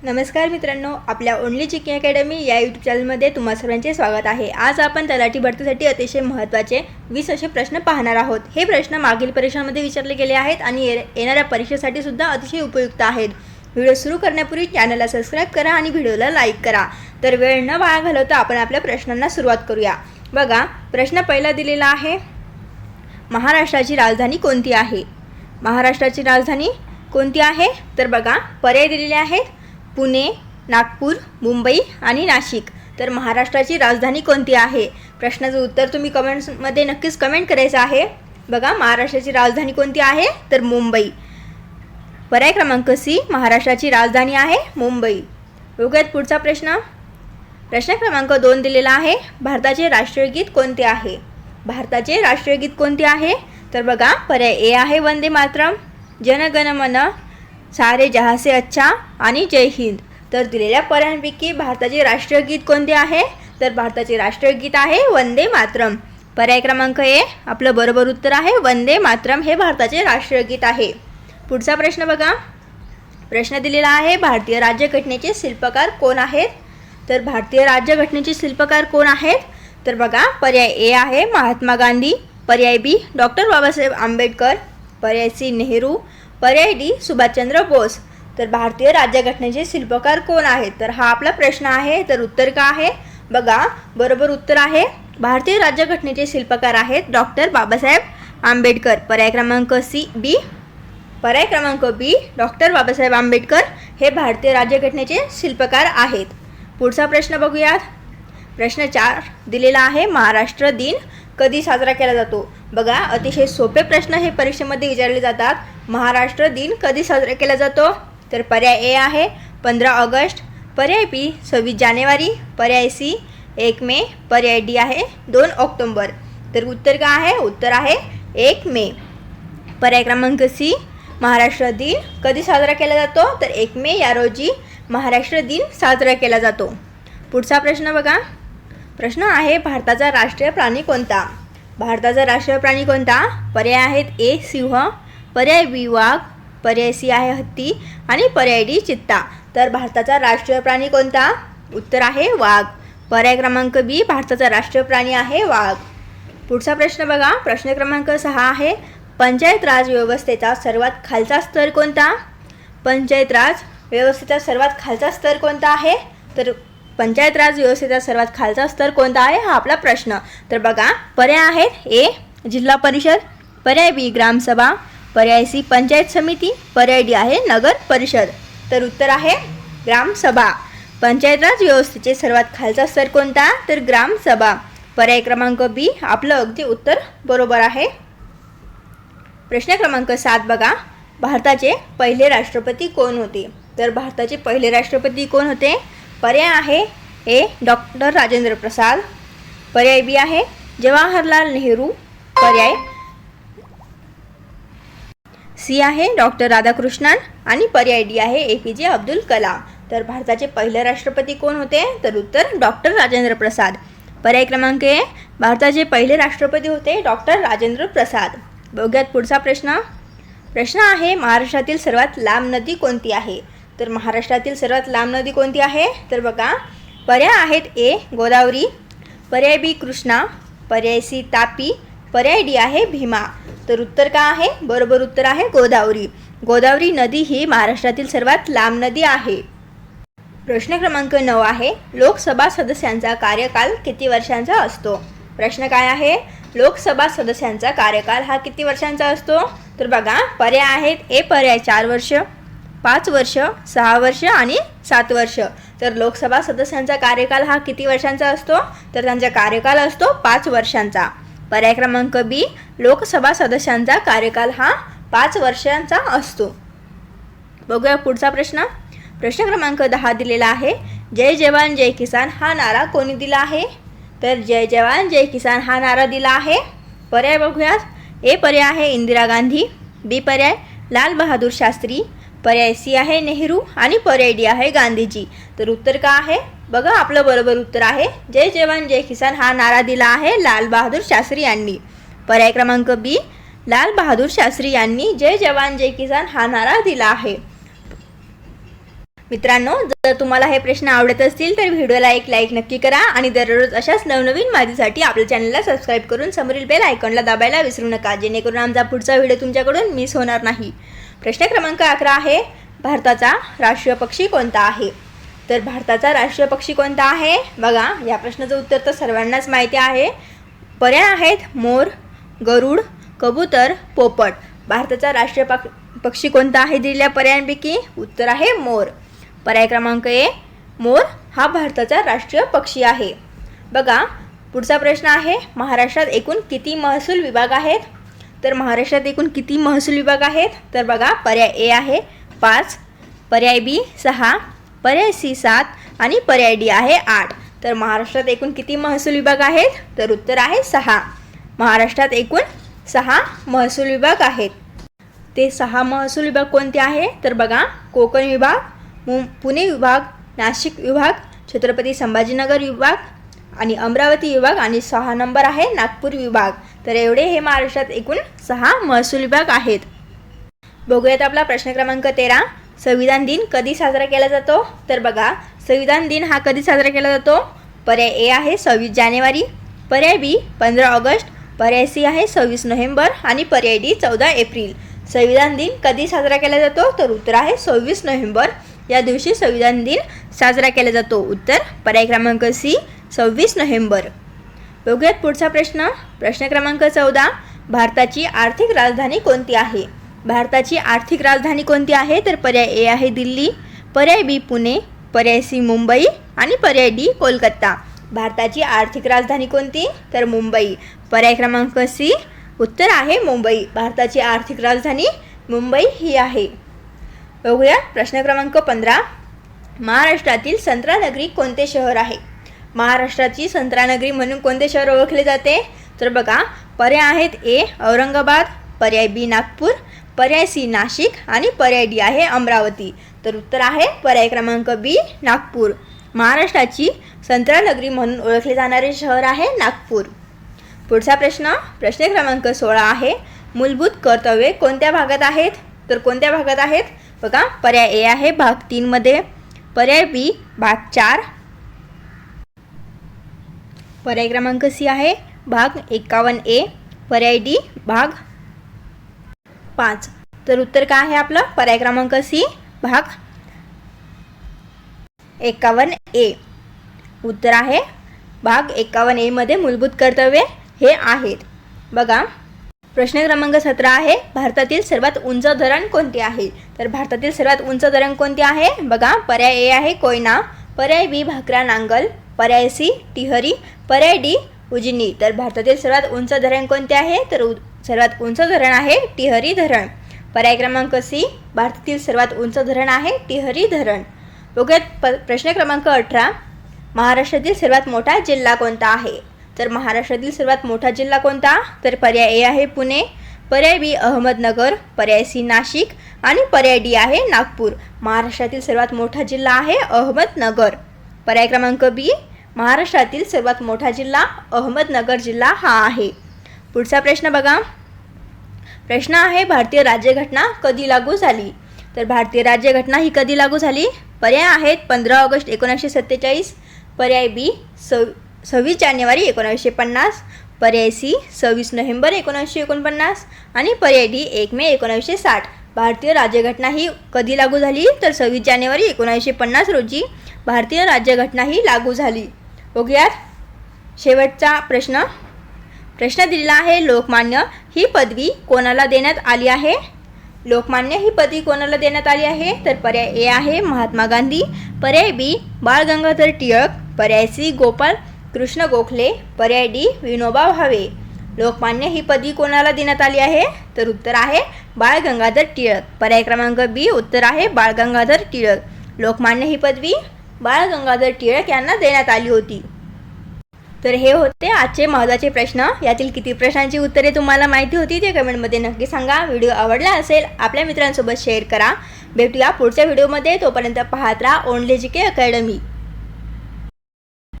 नमस्कार मित्रांनो, आपल्या ओनली जी के अकॅडमी या यूट्यूब चॅनलमध्ये तुम्हा सर्वांचे स्वागत आहे। आज आपण तलाठी भरतीसाठी अतिशय महत्त्वाचे 20 असे प्रश्न पाहणार आहोत। हे प्रश्न मागील परीक्षांमध्ये विचारले गेले आहेत आणि येणाऱ्या परीक्षेसाठी सुद्धा अतिशय उपयुक्त आहेत। व्हिडिओ सुरू करण्यापूर्वी चॅनलला सबस्क्राइब करा आणि व्हिडिओला लाईक करा। तर वेळ न वाया घालवता आपण आपल्या प्रश्नांना सुरुवात करूया। बघा, प्रश्न पहिला दिलेला आहे, महाराष्ट्राची राजधानी कोणती आहे? महाराष्ट्राची राजधानी कोणती आहे? तर बघा, पर्याय दिलेले आहेत, पुणे, नागपूर, मुंबई आणि नाशिक। तर महाराष्ट्राची राजधानी कोणती आहे? प्रश्नाचं उत्तर तुम्ही कमेंट्समध्ये नक्कीच कमेंट करायचं आहे। बघा, महाराष्ट्राची राजधानी कोणती आहे? तर मुंबई। पर्याय क्रमांक सी, महाराष्ट्राची राजधानी आहे मुंबई। बघूयात पुढचा प्रश्न। प्रश्न क्रमांक 2 दिलेला आहे, भारताचे राष्ट्रीय गीत कोणते आहे? भारताचे राष्ट्रीय गीत कोणते आहे? तर बघा, पर्याय ए आहे वंदे मातरम, जन गण मन, सारे जहाँ से अच्छा आणि जय हिंद। तर दिलेल्या पर्यायांपैकी भारताचे राष्ट्रीय गीत कोणते आहे? तर भारताचे राष्ट्रीय गीत आहे वंदे मातरम। पर्याय क्रमांक ए आपलं बरोबर उत्तर आहे, वंदे मातरम हे भारताचे राष्ट्रीय गीत आहे। पुढचा प्रश्न बघा, प्रश्न दिलेला आहे, भारतीय राज्यघटनेचे शिल्पकार कोण आहेत? तर भारतीय राज्यघटनेचे शिल्पकार कोण आहेत? तर बघा, पर्याय ए आहे महात्मा गांधी, पर्याय बी डॉक्टर बाबासाहेब आंबेडकर, पर्याय सी नेहरू, पर्याय डी सुभाषचंद्र बोस। तर भारतीय राज्यघटनेचे शिल्पकार कोण आहेत? तर हा आपला प्रश्न आहे। तर उत्तर का आहे? बघा, बरोबर उत्तर आहे, भारतीय राज्यघटनेचे शिल्पकार आहेत डॉक्टर बाबासाहेब आंबेडकर। पर्याय क्रमांक सी बी, पर्याय क्रमांक बी डॉक्टर बाबासाहेब आंबेडकर हे भारतीय राज्यघटनेचे शिल्पकार आहेत। पुढचा प्रश्न बघूयात। प्रश्न 4 दिलेला आहे, महाराष्ट्र दिन कधी साजरा केला जातो? बघा, अतिशय सोपे प्रश्न हे परीक्षेमध्ये विचारले जातात। महाराष्ट्र दिन कधी साजरा केला जातो? तर पर्याय ए आहे 15 ऑगस्ट, पर्याय बी 26 जानेवारी, पर्याय सी 1 मे, पर्याय डी आहे 2 ऑक्टोबर। तर उत्तर काय आहे? उत्तर आहे 1 मे। पर्याय क्रमांक सी, महाराष्ट्र दिन कधी साजरा केला जातो? तर 1 मे या रोजी महाराष्ट्र दिन साजरा केला जातो। पुढचा प्रश्न बघा, प्रश्न आहे, भारताचा राष्ट्रीय प्राणी कोणता? भारताचा राष्ट्रीय प्राणी कोणता? पर्याय आहेत ए सिंह, पर्याय बी वाघ, पर्याय सी आहे हत्ती आणि पर्याय डी चित्ता। तर भारताचा राष्ट्रीय प्राणी कोणता? उत्तर आहे वाघ। पर्याय क्रमांक बी भारताचा राष्ट्रीय प्राणी आहे वाघ। पुढचा प्रश्न बघा, प्रश्न क्रमांक 6 आहे, पंचायत राज व्यवस्थेचा सर्वात खालचा स्तर कोणता? पंचायत राज व्यवस्थेचा सर्वात खालचा स्तर कोणता आहे? तर पंचायत राज व्यवस्थेचा सर्वात खालचा स्तर कोणता आहे हा आपला प्रश्न। तर बघा, पर्याय आहेत ए जिल्हा परिषद, पर्याय बी ग्रामसभा, पर्याय सी पंचायत समिती, पर्याय डी आहे नगर परिषद। तर उत्तर आहे ग्रामसभा। पंचायत राज व्यवस्थेचे सर्वात खालचा स्तर कोणता? तर ग्रामसभा। पर्याय क्रमांक बी आपलं अगदी उत्तर बरोबर आहे। प्रश्न क्रमांक 7 बघा, भारताचे पहिले राष्ट्रपती कोण होते? तर भारताचे पहिले राष्ट्रपती कोण होते? पर्याय आहे ए डॉक्टर राजेंद्र प्रसाद, पर्याय बी आहे जवाहरलाल नेहरू, पर्याय सी आहे डॉक्टर राधाकृष्णन आणि पर्याय डी आहे APJ अब्दुल कलाम। तर भारताचे पहिले राष्ट्रपती कोण होते? तर उत्तर डॉक्टर राजेंद्र प्रसाद। पर्याय क्रमांक ए भारताचे पहिले राष्ट्रपती होते डॉक्टर राजेंद्र प्रसाद। बघूयात पुढचा प्रश्न। प्रश्न आहे, महाराष्ट्रातील सर्वात लांब नदी कोणती आहे? तर महाराष्ट्रातील सर्वात लांब नदी कोणती आहे? तर बघा, पर्याय आहेत ए गोदावरी, पर्याय बी कृष्णा, पर्याय सी तापी, पर्याय डी आहे भीमा। तर उत्तर काय आहे? बरोबर उत्तर आहे गोदावरी। गोदावरी नदी ही महाराष्ट्रातील सर्वात लांब नदी आहे। प्रश्न क्रमांक 9 आहे, लोकसभा सदस्यांचा कार्यकाल किती वर्षांचा असतो? प्रश्न काय आहे? लोकसभा सदस्यांचा कार्यकाल हा किती वर्षांचा असतो? तर बघा, पर्याय आहेत ए पर्याय 4 वर्ष, 5 वर्ष, 6 वर्ष आणि 7 वर्ष। तर लोकसभा सदस्यांचा कार्यकाल हा किती वर्षांचा असतो? तर त्यांचा कार्यकाल असतो 5 वर्षांचा। पर्याय क्रमांक बी लोकसभा सदस्यांचा कार्यकाल हा 5 वर्षांचा असतो। बघूया पुढचा प्रश्न। प्रश्न क्रमांक 10 दिलेला आहे, जय जवान जय किसान हा नारा कोणी दिला आहे? तर जय जवान जय किसान हा नारा दिला आहे, पर्याय बघूयात, ए पर्याय आहे इंदिरा गांधी, बी पर्याय लाल बहादूर शास्त्री, पर्याय सी आहे नेहरू आणि पर्याय डी आहे गांधीजी। तर उत्तर का आहे? बघा, आपलं बरोबर उत्तर आहे जय जवान जय किसान हा नारा दिला आहे लाल बहादूर शास्त्री यांनी। पर्याय क्रमांक बी लाल बहादूर शास्त्री यांनी जय जवान जय किसान हा नारा दिला आहे। मित्रांनो, जर तुम्हाला हे प्रश्न आवडत असतील तर व्हिडिओला एक लाईक नक्की करा आणि दररोज अशाच नवनवीन माहितीसाठी आपल्या चॅनलला सबस्क्राईब करून समोरील बेल आयकॉनला दाबायला विसरू नका, जेणेकरून आमचा पुढचा व्हिडिओ तुमच्याकडून मिस होणार नाही. प्रश्न क्रमांक 11 आहे, भारताचा राष्ट्रीय पक्षी कोणता आहे? तर भारताचा राष्ट्रीय पक्षी कोणता आहे? बघा, या प्रश्नाचं उत्तर तर सर्वांनाच माहिती आहे. पर्याय आहेत मोर, गरुड, कबूतर, पोपट. भारताचा राष्ट्रीय पक्षी कोणता आहे दिलेल्या पर्यायांपैकी? उत्तर आहे मोर. पर्याय क्रमांक ए, मोर हा भारताचा राष्ट्रीय पक्षी आहे. बघा, पुढचा प्रश्न आहे, महाराष्ट्रात एकूण किती महसूल विभाग आहेत? तर महाराष्ट्रात एकूण किती महसूल विभाग आहेत? तर बघा, पर्याय ए आहे 5, पर्याय बी 6, पर्याय सी 7 आणि पर्याय डी आहे 8. तर महाराष्ट्रात एकूण किती महसूल विभाग आहेत? तर उत्तर आहे 6. महाराष्ट्रात एकूण 6 महसूल विभाग आहेत. ते 6 महसूल विभाग कोणते आहे? तर बघा, कोकण विभाग, पुणे विभाग, नाशिक विभाग, छत्रपती संभाजीनगर विभाग आणि अमरावती विभाग आणि 6 नंबर आहे नागपूर विभाग. तर एवढे हे महाराष्ट्रात एकूण 6 महसूल विभाग आहेत. बघूयात आपला प्रश्न क्रमांक 13, संविधान दिन कधी साजरा केला जातो? तर बघा, संविधान दिन हा कधी साजरा केला जातो? पर्याय ए आहे 26 जानेवारी, पर्याय बी 15 ऑगस्ट, पर्याय सी आहे 26 नोव्हेंबर आणि पर्याय डी 14 एप्रिल. संविधान दिन कधी साजरा केला जातो? तर उत्तर आहे 26 नोव्हेंबर. या दिवशी संविधान दिन साजरा केला जातो. उत्तर पर्याय क्रमांक सी 26 नोव्हेंबर. बघूयात पुढचा प्रश्न. प्रश्न क्रमांक 14, भारताची आर्थिक राजधानी कोणती आहे? भारताची आर्थिक राजधानी कोणती आहे? तर पर्याय ए आहे दिल्ली, पर्याय बी पुणे, पर्याय सी मुंबई आणि पर्याय डी कोलकाता. भारताची आर्थिक राजधानी कोणती? तर मुंबई. पर्याय क्रमांक सी उत्तर आहे मुंबई. भारताची आर्थिक राजधानी मुंबई ही आहे. बघूया प्रश्न क्रमांक 15, महाराष्ट्रातील संत्रानगरी कोणते शहर आहे? महाराष्ट्राची संत्रानगरी म्हणून कोणते शहर ओळखले जाते? तर बघा, पर्याय आहेत ए औरंगाबाद, पर्याय बी नागपूर, पर्याय सी नाशिक आणि पर्याय डी आहे अमरावती. तर उत्तर आहे पर्याय क्रमांक बी नागपूर. महाराष्ट्राची संत्रानगरी म्हणून ओळखले जाणारे शहर आहे नागपूर. पुढचा प्रश्न क्रमांक 16 आहे, मूलभूत कर्तव्ये कोणत्या भागात आहेत? तर कोणत्या भागात आहेत? बघा, पर्याय ए आहे भाग 3 मध्ये, पर्याय बी भाग 4, पर्याय क्रमांक सी आहे भाग 51A, पर्याय डी भाग 5. तर उत्तर काय आहे आपलं? पर्याय क्रमांक सी भाग 51A. उत्तर आहे भाग 51A मध्ये मूलभूत कर्तव्ये हे आहेत. बघा, प्रश्न क्रमांक 17 आहे, भारतातील सर्वात उंच धरण कोणते आहे? तर भारतातील सर्वात उंच धरण कोणते आहे? बघा, पर्याय ए आहे कोयना, पर्याय बी भाकरा नांगल, पर्याय सी टिहरी, पर्याय डी उजनी. तर भारतातील सर्वात उंच धरण कोणते आहे? तर सर्वात उंच धरण आहे टिहरी धरण. पर्याय क्रमांक सी भारतातील सर्वात उंच धरण आहे टिहरी धरण. बघूयात प्रश्न क्रमांक 18, महाराष्ट्रातील सर्वात मोठा जिल्हा कोणता आहे? तर महाराष्ट्रातील सर्वात मोठा जिल्हा कोणता? तर पर्याय ए आहे पुणे, पर्याय बी अहमदनगर, पर्याय सी नाशिक आणि पर्याय डी आहे नागपूर. महाराष्ट्रातील सर्वात मोठा जिल्हा आहे अहमदनगर. पर्याय क्रमांक बी महाराष्ट्रातील सर्वात मोठा जिल्हा अहमदनगर जिल्हा हा आहे. पुढचा प्रश्न बघा, प्रश्न आहे, भारतीय राज्यघटना कधी लागू झाली? तर भारतीय राज्यघटना ही कधी लागू झाली? पर्याय आहेत 15 ऑगस्ट 1947, पर्याय बी 26 जानेवारी 1950, पर्याय सी 26 नोव्हेंबर 1949 आणि पर्याय डी 1 मे 1960. भारतीय राज्यघटना ही कधी लागू झाली? तर 26 जानेवारी 1950 रोजी भारतीय राज्यघटना ही लागू झाली. बघूयात शेवटचा प्रश्न दिलेला आहे, लोकमान्य ही पदवी कोणाला देण्यात आली आहे? लोकमान्य ही पदवी कोणाला देण्यात आली आहे? तर पर्याय ए आहे महात्मा गांधी, पर्याय बी बाळ गंगाधर टिळक, पर्याय सी गोपाल कृष्ण गोखले, पर्याय डी विनोबा भावे. लोकमान्य ही पदवी कोणाला देण्यात आली आहे? तर उत्तर आहे बाळ गंगाधर टिळक. पर्याय क्रमांक बी उत्तर आहे बाळ गंगाधर टिळक. लोकमान्य ही पदवी बाळ गंगाधर टिळक यांना देण्यात आली होती. तर हे होते आजचे महत्त्वाचे प्रश्न. यातील किती प्रश्नांची उत्तरे तुम्हाला माहिती होती ते कमेंटमध्ये नक्की सांगा. व्हिडिओ आवडला असेल आपल्या मित्रांसोबत शेअर करा. भेटूया पुढच्या व्हिडिओमध्ये. तोपर्यंत पाहत राहा ओनली जीके अकॅडमी.